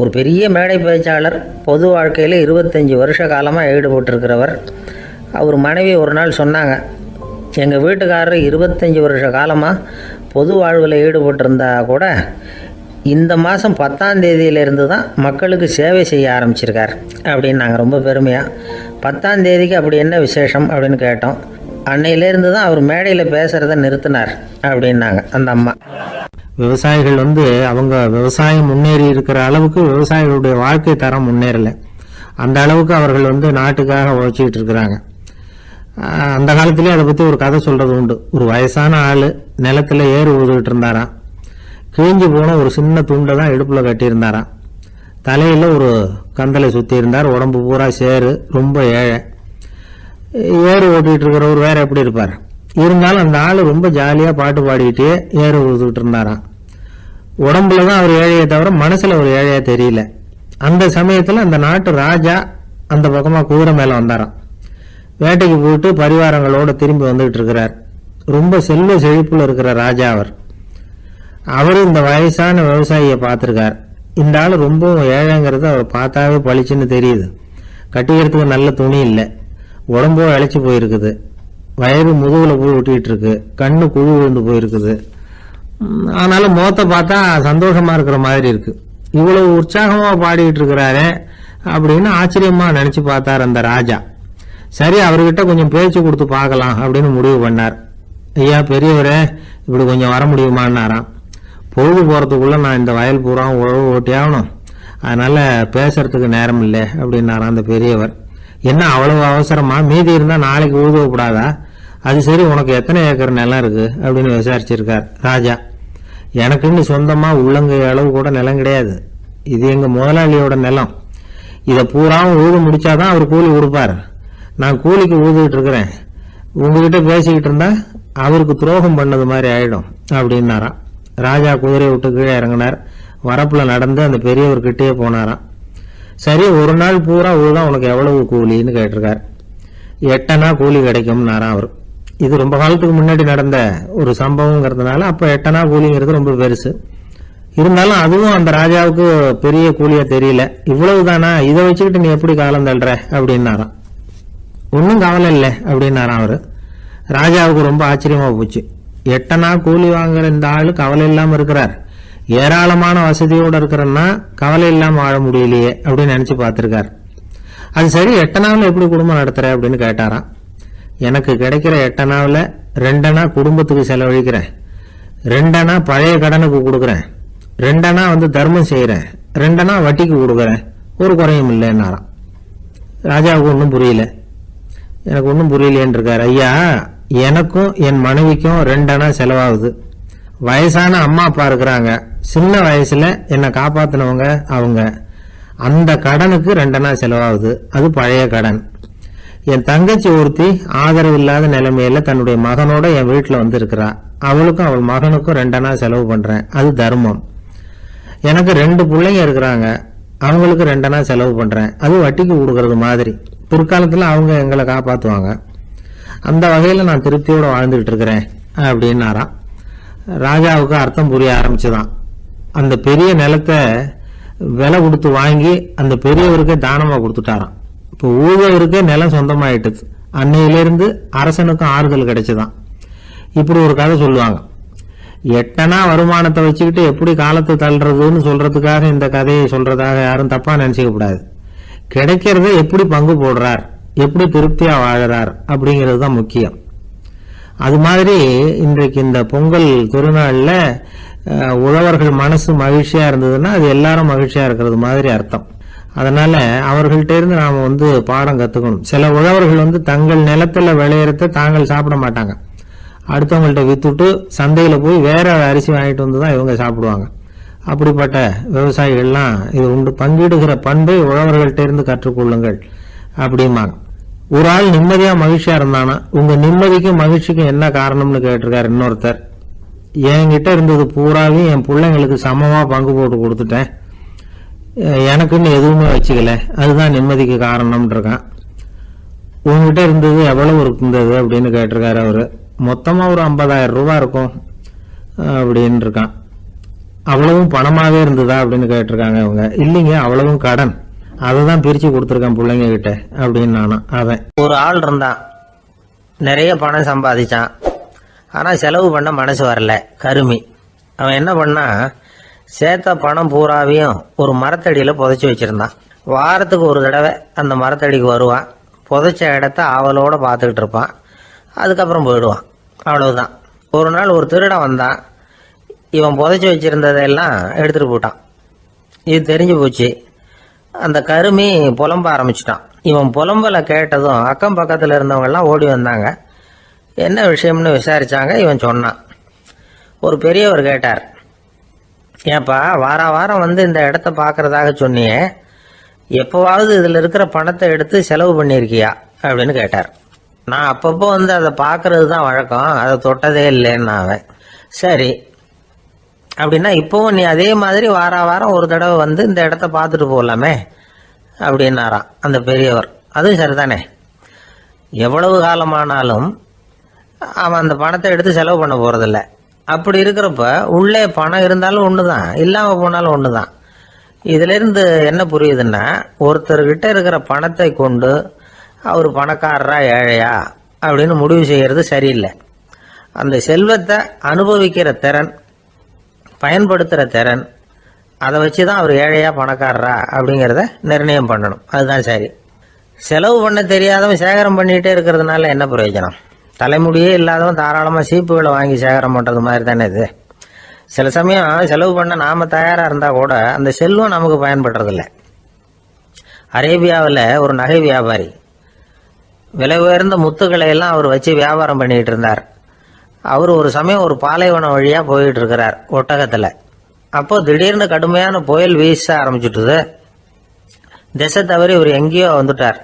S3: ஒரு பெரிய மேடை பேச்சாளர், பொது வாழ்க்கையில் 25 வருஷ காலமாக ஈடுபட்டிருக்கிறவர். அவர் மனைவி ஒரு நாள் சொன்னாங்க, எங்கள் வீட்டுக்காரர் 25 வருஷ காலமாக பொது வாழ்வில் ஈடுபட்டிருந்தா கூட இந்த மாதம் 10ஆம் தேதியிலேருந்து தான் மக்களுக்கு சேவை செய்ய ஆரம்பிச்சிருக்கார் அப்படின்னு நாங்கள் ரொம்ப பெருமையாக. 10ஆம் தேதிக்கு அப்படி என்ன விசேஷம் அப்படின்னு கேட்டோம். அன்னையிலேருந்து தான் அவர் மேடையில் பேசுகிறத நிறுத்தினார் அப்படின்னாங்க அந்த அம்மா.
S2: விவசாயிகள் அவங்க விவசாயம் முன்னேறி இருக்கிற அளவுக்கு விவசாயிகளுடைய வாழ்க்கை தரம் முன்னேறலை. அந்த அளவுக்கு அவர்கள் நாட்டுக்காக உழைச்சிக்கிட்டு இருக்கிறாங்க. அந்த காலத்திலே அதை பற்றி ஒரு கதை சொல்கிறது உண்டு. ஒரு வயசான ஆள் நிலத்தில் ஏறு ஊதுகிட்டு இருந்தாராம். கிழிஞ்சு போன ஒரு சின்ன துண்டை தான் இடுப்பில் கட்டியிருந்தாராம். தலையில் ஒரு கந்தலை சுற்றி இருந்தார். உடம்பு பூரா சேரு, ரொம்ப ஏழை. ஏறு ஓட்டிகிட்டு இருக்கிறவர் வேறு எப்படி இருப்பார்? இருந்தாலும் அந்த ஆள் ரொம்ப ஜாலியாக பாட்டு பாடிக்கிட்டே ஏறு ஊதுகிட்டு இருந்தாராம். உடம்புல தான் அவர் ஏழையை தவிர மனசில் ஒரு ஏழையாக தெரியல. அந்த சமயத்தில் அந்த நாட்டு ராஜா அந்த பக்கமாக குதிரை மேலே வந்தாராம். வேட்டைக்கு போயிட்டு பரிவாரங்களோடு திரும்பி வந்துகிட்டு இருக்கிறார். ரொம்ப செல்வ செழிப்பில் இருக்கிற ராஜா அவர் இந்த வயசான விவசாயியை பார்த்துருக்கார். இந்த ஆள் ரொம்ப ஏழைங்கிறது அவர் பார்த்தாவே பளிச்சுன்னு தெரியுது. கட்டிக்கிறதுக்கு நல்ல துணி இல்லை, உடம்போ இழைச்சி போயிருக்குது, வயது முதுகில் போய் ஒட்டிகிட்டு இருக்கு, கண்ணு குழு விழுந்து போயிருக்குது. ஆனாலும் முகத்தை பார்த்தா சந்தோஷமா இருக்கிற மாதிரி இருக்கு. இவ்வளவு உற்சாகமா பாடிக்கிட்டு இருக்கிறாரே அப்படின்னு ஆச்சரியமா நினைச்சு பார்த்தார் அந்த ராஜா. சரி, அவர்கிட்ட கொஞ்சம் பேச்சு கொடுத்து பார்க்கலாம் அப்படின்னு முடிவு பண்ணார். ஐயா பெரியவரே, இப்படி கொஞ்சம் வர முடியுமான்னாராம். பொழுது போறதுக்குள்ள நான் இந்த வயல் பூரா உழவு ஓட்டி ஆகணும், அதனால பேசுறதுக்கு நேரம் இல்லை அப்படின்னாராம் அந்த பெரியவர். என்ன அவ்வளவு அவசரமா? மீதி இருந்தா நாளைக்கு ஊதுவப்படாதா? அது சரி, உனக்கு எத்தனை ஏக்கர் நிலம் இருக்கு அப்படின்னு விசாரிச்சிருக்கார் ராஜா. எனக்குன்னு சொந்தமா உள்ளங்கை அளவு கூட நிலம் கிடையாது. இது எங்க முதலாளியோட நிலம். இதை பூராவும் ஊது முடிச்சாதான் அவர் கூலி கொடுப்பார். நான் கூலிக்கு ஊதுகிட்டு இருக்கிறேன். உங்ககிட்ட பேசிக்கிட்டு இருந்தா அவருக்கு துரோகம் பண்ணது மாதிரி ஆயிடும் அப்படின்னாராம். ராஜா குதிரையை விட்டு கீழே இறங்கினார். வரப்புல நடந்து அந்த பெரியவர்கிட்டயே போனாராம். சரி, ஒரு நாள் பூரா ஊதான் உனக்கு எவ்வளவு கூலின்னு கேட்டிருக்கார். 8 அணா கூலி கிடைக்கும்னாராம் அவர். இது ரொம்ப காலத்துக்கு முன்னாடி நடந்த ஒரு சம்பவங்கிறதுனால அப்போ 8 அணா கூலிங்கிறது ரொம்ப பெருசு. இருந்தாலும் அதுவும் அந்த ராஜாவுக்கு பெரிய கூலியா தெரியல. இவ்வளவுதானா, இதை வச்சுக்கிட்டு நீ எப்படி காலம் தள்ளுற அப்படின்னாராம். ஒன்றும் கவலை இல்லை அப்படின்னாராம் அவரு. ராஜாவுக்கு ரொம்ப ஆச்சரியமா போச்சு. 8 அணா கூலி வாங்குற இந்த ஆளு கவலை இல்லாம இருக்கிறார், ஏராளமான வசதியோட இருக்கிறன்னா கவலை இல்லாம வாழ முடியலையே அப்படின்னு நினைச்சு பார்த்திருக்கார். அது சரி, 8 அணாவில் எப்படி குடும்பம் நடத்துற அப்படின்னு கேட்டாராம். எனக்கு கிடைக்கிற 8 அணாவில் 2 அணா குடும்பத்துக்கு செலவழிக்கிறேன்,
S3: 2 அணா பழைய கடனுக்கு கொடுக்குறேன், 2 அணா தர்மம் செய்யறேன், 2 அணா வட்டிக்கு கொடுக்குறேன், ஒரு குறையும் இல்லைன்னாராம். ராஜாவுக்கு ஒன்றும் புரியல. எனக்கு ஒன்றும் புரியலேன்னு இருக்காரு. ஐயா, எனக்கும் என் மனைவிக்கும் 2 அணா செலவாகுது. வயசான அம்மா அப்பா இருக்கிறாங்க, சின்ன வயசுல என்னை காப்பாத்தினவங்க அவங்க. அந்த கடனுக்கு 2 அணா செலவாகுது, அது பழைய கடன். என் தங்கச்சி ஒருத்தி ஆதரவு இல்லாத நிலைமையில தன்னுடைய மகனோட என் வீட்டுல இருக்கிறா. அவளுக்கும் அவள் மகனுக்கும் 2 அணா செலவு பண்றேன், அது தர்மம். எனக்கு 2 பிள்ளைங்க இருக்கிறாங்க, அவங்களுக்கு 2 அணா செலவு பண்றேன், அது வட்டிக்கு கொடுக்கறது மாதிரி. பிற்காலத்துல அவங்க எங்களை காப்பாத்துவாங்க. அந்த வகையில நான் திருப்தியோட வாழ்ந்துகிட்டு இருக்கிறேன் அப்படின்னாராம். ராஜாவுக்கு அர்த்தம் புரிய ஆரம்பிச்சுதான். அந்த பெரிய நிலத்தை விலை கொடுத்து வாங்கி அந்த பெரியவருக்கே தானமா கொடுத்துட்டாராம். இப்போ ஊழவருக்கே நிலம் சொந்தமாயிட்டுது. அன்னையிலிருந்து அரசனுக்கும் ஆறுதல் கிடைச்சுதான். இப்படி ஒரு கதை சொல்லுவாங்க. 8 அணா வருமானத்தை வச்சுக்கிட்டு எப்படி காலத்தை தள்ளுறதுன்னு சொல்றதுக்காக இந்த கதையை சொல்றதாக யாரும் தப்பா நினைச்சுக்க கூடாது. கிடைக்கிறத எப்படி பங்கு போடுறார், எப்படி திருப்தியா வாழறார் அப்படிங்கிறது தான் முக்கியம். அது மாதிரி இன்றைக்கு இந்த பொங்கல் திருநாள்ல உழவர்கள் மனசு மகிழ்ச்சியா இருந்ததுன்னா அது எல்லாரும் மகிழ்ச்சியா இருக்கிறது மாதிரி அர்த்தம். அதனால அவர்கள்ட்ட இருந்து நாம பாடம் கத்துக்கணும். சில உழவர்கள் தங்கள் நிலத்துல விளையறத தாங்கள் சாப்பிட மாட்டாங்க, அடுத்தவங்கள்ட்ட வித்துட்டு சந்தையில போய் வேற அரிசி வாங்கிட்டு வந்துதான் இவங்க சாப்பிடுவாங்க. அப்படிப்பட்ட விவசாயிகள்லாம் இது உண்டு. பங்கிடுகிற பண்பை உழவர்கள்ட்ட இருந்து கற்றுக்கொள்ளுங்கள் அப்படிம்பாங்க. ஒரு ஆள் நிம்மதியா மகிழ்ச்சியா இருந்தானா, உங்க நிம்மதிக்கும் மகிழ்ச்சிக்கும் என்ன காரணம்னு கேட்டிருக்காரு இன்னொருத்தர். என்கிட்ட இருந்தது பூராவையும் என் பிள்ளைங்களுக்கு சமமா பங்கு போட்டு கொடுத்துட்டேன், எனக்குன்னு எதுவுமே வச்சுக்கல, அதுதான் நிம்மதிக்கு காரணம்னு இருக்கான். உங்ககிட்ட இருந்தது எவ்வளவு இருந்தது அப்படின்னு கேட்டிருக்காரு அவரு. மொத்தமா ஒரு 50,000 ரூபாய் இருக்கும் அப்படின்னு இருக்கான். அவ்வளவும் பணமாவே இருந்ததா அப்படின்னு கேட்டிருக்காங்க அவங்க. இல்லைங்க, அவ்வளவும் கடன், அதைதான் பிரிச்சு கொடுத்துருக்கேன் பிள்ளைங்க கிட்ட அப்படின்னு நானும். அவன்
S2: ஒரு ஆள் இருந்தான், நிறைய பணம் சம்பாதிச்சான், ஆனா செலவு பண்ண மனசு வரல, கருமி. அவன் என்ன பண்ணா, சேர்த்த பணம் பூராவையும் ஒரு மரத்தடியில புதைச்சி வச்சிருந்தான். வாரத்துக்கு ஒரு தடவை அந்த மரத்தடிக்கு வருவான், புதைச்ச இடத்த ஆவலோட பார்த்துக்கிட்டு இருப்பான், அதுக்கப்புறம் போயிடுவான். அவ்வளவுதான். ஒரு நாள் ஒரு திருடன் வந்தான், இவன் புதைச்சி வச்சிருந்ததெல்லாம் எடுத்துட்டு போட்டான். இது தெரிஞ்சு போச்சு. அந்த கருமி புலம்ப ஆரம்பிச்சிட்டான். இவன் புலம்பலை கேட்டதும் அக்கம் பக்கத்தில் இருந்தவங்க எல்லாம் ஓடி வந்தாங்க. என்ன விஷயம்னு விசாரிச்சாங்க. இவன் சொன்னான். ஒரு பெரியவர் கேட்டார், ஏப்பா வாரம் இந்த இடத்த பார்க்கறதாக சொன்னியே, எப்போவாவது இதில் இருக்கிற பணத்தை எடுத்து செலவு பண்ணியிருக்கியா அப்படின்னு கேட்டார். நான் அப்பப்போ அதை பார்க்கறது தான் வழக்கம், அதை தொட்டதே இல்லைன்னு அவன். சரி, அப்படின்னா இப்போவும் நீ அதே மாதிரி வாரம் ஒரு தடவை இந்த இடத்த பார்த்துட்டு போகலாமே அப்படின்னாராம் அந்த பெரியவர். அதுவும் சரிதானே, எவ்வளவு காலமானாலும் அவன் அந்த பணத்தை எடுத்து செலவு பண்ண போறதில்ல. அப்படி இருக்கிறப்ப உள்ளே பணம் இருந்தாலும் ஒண்ணுதான், இல்லாம போனாலும் ஒண்ணுதான். இதுல இருந்து என்ன புரியுதுன்னா, ஒருத்தர்கிட்ட இருக்கிற பணத்தை கொண்டு அவர் பணக்காரரா ஏழையா அப்படின்னு முடிவு செய்யறது சரியில்லை. அந்த செல்வத்தை அனுபவிக்கிற திறன், பயன்படுத்துகிற திறன், அதை வச்சு தான் அவர் ஏழையா பணக்காரரா அப்படிங்கிறத நிர்ணயம் பண்ணணும். அதுதான் சரி. செலவு பண்ண தெரியாதவன் சேகரம் பண்ணிகிட்டே இருக்கிறதுனால என்ன பிரயோஜனம்? தலைமுடியே இல்லாதவன் தாராளமாக சீப்புகளை வாங்கி சேகரம் பண்ணுறது மாதிரி தானே இது. சில சமயம் செலவு பண்ண நாம் தயாராக இருந்தால் கூட அந்த செல்வம் நமக்கு பயன்படுறதில்ல. அரேபியாவில் ஒரு நகை வியாபாரி விலை உயர்ந்த முத்துக்களை எல்லாம் அவர் வச்சு வியாபாரம் பண்ணிகிட்டு இருந்தார். அவர் ஒரு சமயம் ஒரு பாலைவனம் வழியா போயிட்டு இருக்கிறார் ஒட்டகத்துல. அப்போ திடீர்னு கடுமையான புயல் வீச ஆரம்பிச்சுட்டுது. திசை தவறி இவர் எங்கேயோ வந்துட்டார்.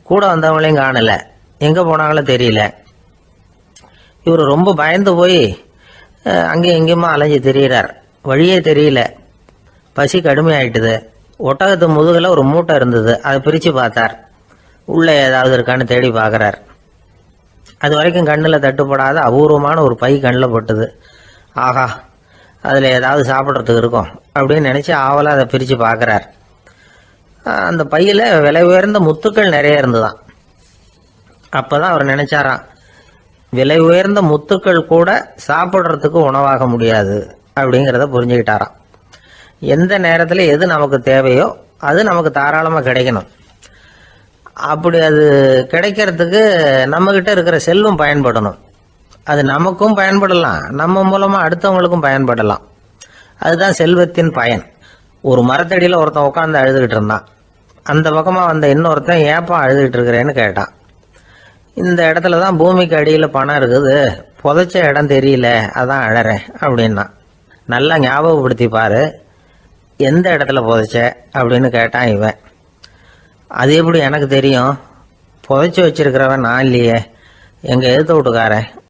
S2: கூட வந்தவங்களையும் காணல, எங்க போனாங்களோ தெரியல. இவர் ரொம்ப பயந்து போய் அங்கேயும் எங்கேயுமா அலைஞ்சு திரியிறார். வழியே தெரியல, பசி கடுமையாயிட்டுது. ஒட்டகத்து முதுகுல ஒரு மூட்டை இருந்தது, அதை பிரிச்சு பார்த்தார். உள்ள ஏதாவது இருக்கான்னு தேடி பார்க்கறார். அது வரைக்கும் கண்ணில் தட்டுப்படாத அபூர்வமான ஒரு பை கண்ணில் பட்டுது. ஆஹா, அதில் ஏதாவது சாப்பிட்றதுக்கு இருக்கும் அப்படின்னு நினச்சி ஆவலாக அதை பிரித்து பார்க்குறார். அந்த பையில் விலை உயர்ந்த முத்துக்கள் நிறைய இருந்துதான். அப்போ தான் அவர் நினச்சாராம், விலை உயர்ந்த முத்துக்கள் கூட சாப்பிட்றதுக்கு உணவாக முடியாது அப்படிங்கிறத புரிஞ்சுக்கிட்டாராம். எந்த நேரத்தில் எது நமக்கு தேவையோ அது நமக்கு தாராளமாக கிடைக்கணும். அப்படி அது கிடைக்கிறதுக்கு நம்மகிட்ட இருக்கிற செல்வம் பயன்படணும்.
S3: அது நமக்கும் பயன்படலாம், நம்ம மூலமா அடுத்தவங்களுக்கும் பயன்படலாம். அதுதான் செல்வத்தின் பயன். ஒரு மரத்தடியில் ஒருத்தன் உட்காந்து அழுதுகிட்டு இருந்தான். அந்த பக்கமா வந்த இன்னொருத்தன் ஏப்பா அழுதுகிட்டு இருக்கிறேன்னு கேட்டான். இந்த இடத்துல தான் பூமிக்கு அடியில் பணம் இருக்குது, புதைச்ச இடம் தெரியல, அதான் அழறேன் அப்படின்னா. நல்லா ஞாபகப்படுத்தி பாரு, எந்த இடத்துல புதைச்ச அப்படின்னு கேட்டான் இவன். அது எப்படி எனக்கு தெரியும், புதைச்சி வச்சிருக்கிறவன் நான் இல்லையே, எங்கள் எதிர்த்த வீட்டுக்காரன்